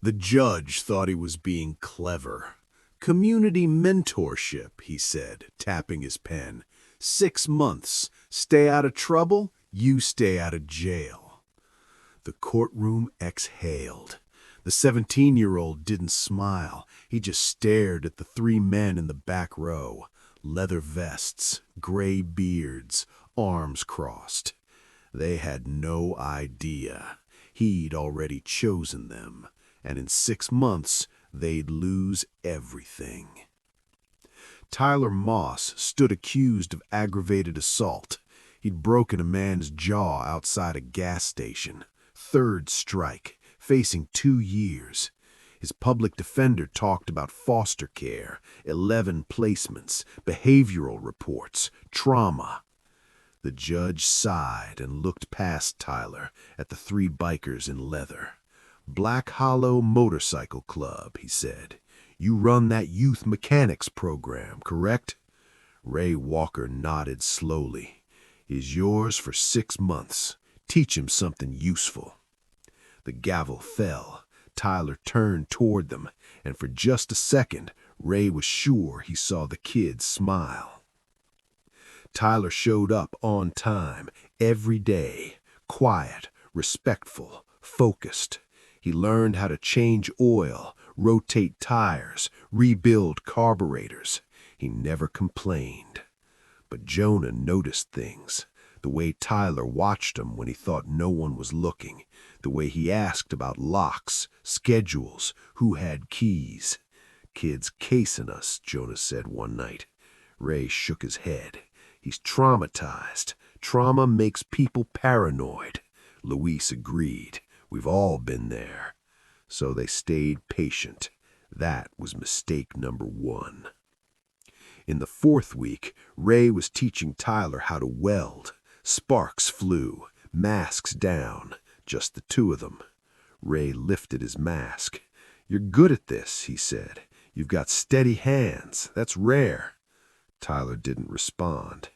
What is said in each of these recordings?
The judge thought he was being clever. Community mentorship, he said, tapping his pen. 6 months. Stay out of trouble, you stay out of jail. The courtroom exhaled. The 17-year-old didn't smile. He just stared at the 3 men in the back row. Leather vests, gray beards, arms crossed. They had no idea. He'd already chosen them, and in 6 months, they'd lose everything. Tyler Moss stood accused of aggravated assault. He'd broken a man's jaw outside a gas station. 3rd strike, facing 2 years. His public defender talked about foster care, 11 placements, behavioral reports, trauma. The judge sighed and looked past Tyler at the 3 bikers in leather. Black Hollow Motorcycle Club, he said. You run that youth mechanics program, correct? Ray Walker nodded slowly. Is yours for 6 months. Teach him something useful. The gavel fell. Tyler turned toward them, and for just a second, Ray was sure he saw the kids smile. Tyler showed up on time, every day, quiet, respectful, focused. He learned how to change oil, rotate tires, rebuild carburetors. He never complained. But Jonah noticed things. The way Tyler watched him when he thought no one was looking. The way he asked about locks, schedules, who had keys. Kids casing us, Jonah said one night. Ray shook his head. He's traumatized. Trauma makes people paranoid. Luis agreed. We've all been there. So they stayed patient. That was mistake number 1. In the 4th week, Ray was teaching Tyler how to weld. Sparks flew, masks down, just the 2 of them. Ray lifted his mask. You're good at this, he said. You've got steady hands. That's rare. Tyler didn't respond.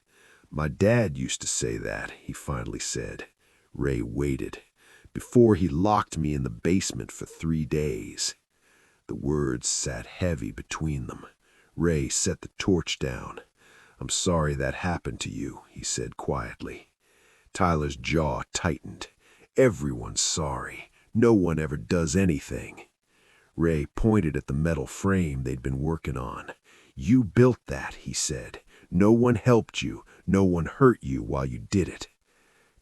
My dad used to say that, he finally said. Ray waited. Before he locked me in the basement for 3 days. The words sat heavy between them. Ray set the torch down. I'm sorry that happened to you, he said quietly. Tyler's jaw tightened. Everyone's sorry. No one ever does anything. Ray pointed at the metal frame they'd been working on. You built that, he said. No one helped you. No one hurt you while you did it.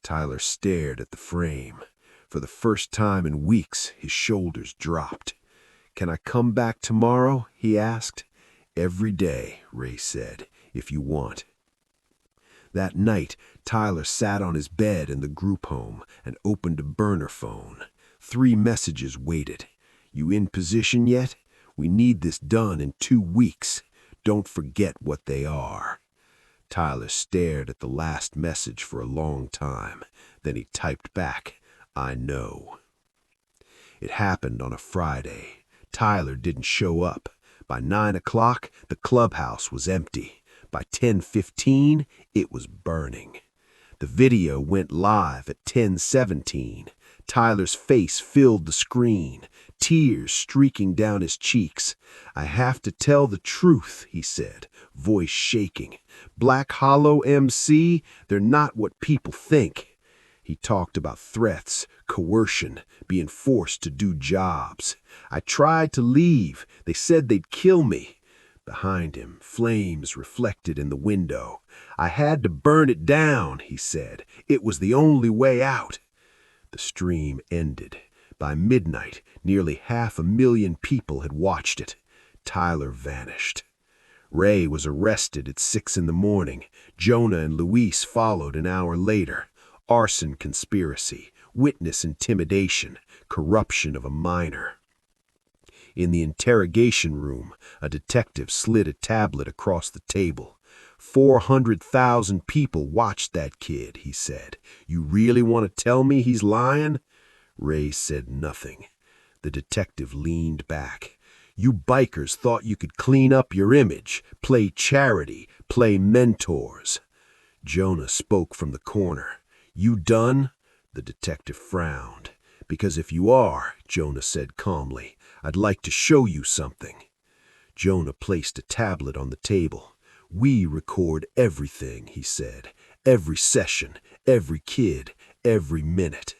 Tyler stared at the frame. For the first time in weeks, his shoulders dropped. Can I come back tomorrow? He asked. Every day, Ray said, if you want. That night, Tyler sat on his bed in the group home and opened a burner phone. 3 messages waited. You in position yet? We need this done in 2 weeks. Don't forget what they are. Tyler stared at the last message for a long time. Then he typed back, I know. It happened on a Friday. Tyler didn't show up. By 9 o'clock, the clubhouse was empty. By 10:15, it was burning. The video went live at 10:17. Tyler's face filled the screen, tears streaking down his cheeks. I have to tell the truth, he said, voice shaking. Black Hollow MC, they're not what people think. He talked about threats, coercion, being forced to do jobs. I tried to leave. They said they'd kill me. Behind him, flames reflected in the window. I had to burn it down, he said. It was the only way out. The stream ended. By midnight, nearly 500,000 people had watched it. Tyler vanished. Ray was arrested at 6 in the morning. Jonah and Luis followed an hour later. Arson conspiracy, witness intimidation, corruption of a minor. In the interrogation room, a detective slid a tablet across the table. 400,000 people watched that kid, he said. You really want to tell me he's lying? Ray said nothing. The detective leaned back. You bikers thought you could clean up your image, play charity, play mentors. Jonah spoke from the corner. You done? The detective frowned. Because if you are, Jonah said calmly, I'd like to show you something. Jonah placed a tablet on the table. We record everything, he said. Every session, every kid, every minute.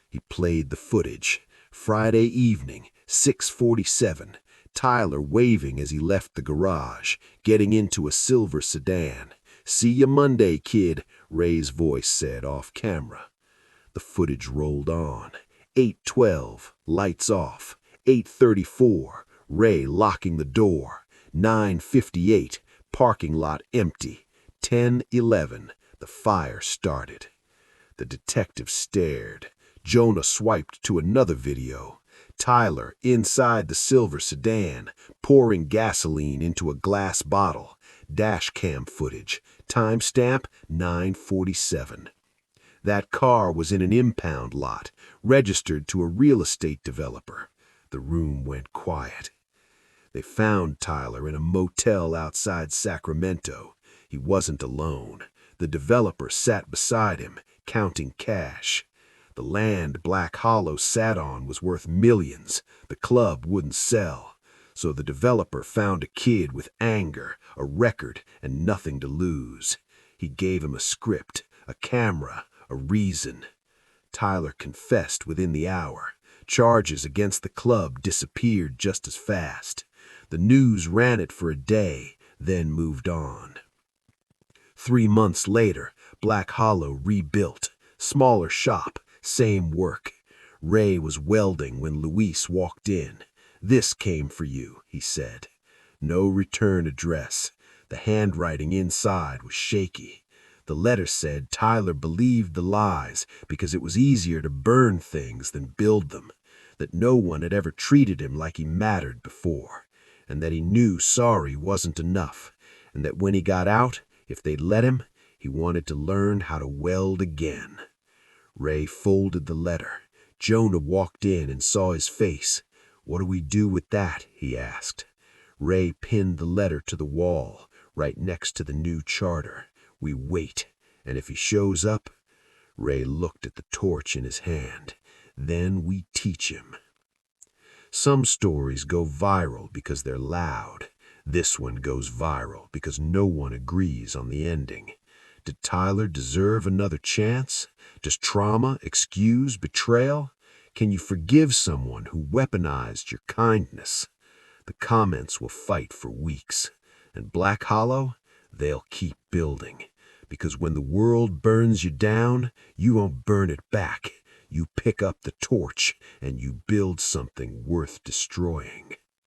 He played the footage. Friday evening, 6:47. Tyler waving as he left the garage, getting into a silver sedan. See you Monday, kid, Ray's voice said off camera. The footage rolled on. 8:12, lights off. 8:34, Ray locking the door. 9:58, parking lot empty. 10:11, the fire started. The detective stared. Jonah swiped to another video. Tyler inside the silver sedan, pouring gasoline into a glass bottle. Dash cam footage. Timestamp 9:47. That car was in an impound lot, registered to a real estate developer. The room went quiet. They found Tyler in a motel outside Sacramento. He wasn't alone. The developer sat beside him, counting cash. The land Black Hollow sat on was worth millions. The club wouldn't sell. So the developer found a kid with anger, a record, and nothing to lose. He gave him a script, a camera, a reason. Tyler confessed within the hour. Charges against the club disappeared just as fast. The news ran it for a day, then moved on. 3 months later, Black Hollow rebuilt. Smaller shop, same work. Ray was welding when Luis walked in. This came for you, he said. No return address. The handwriting inside was shaky. The letter said Tyler believed the lies because it was easier to burn things than build them, that no one had ever treated him like he mattered before, and that he knew sorry wasn't enough, and that when he got out, if they'd let him, he wanted to learn how to weld again. Ray folded the letter. Jonah walked in and saw his face. What do we do with that? He asked. Ray pinned the letter to the wall, right next to the new charter. We wait, and if he shows up, Ray looked at the torch in his hand. Then we teach him. Some stories go viral because they're loud. This one goes viral because no one agrees on the ending. Did Tyler deserve another chance? Does trauma excuse betrayal? Can you forgive someone who weaponized your kindness? The comments will fight for weeks. And Black Hollow, they'll keep building. Because when the world burns you down, you won't burn it back. You pick up the torch and you build something worth destroying.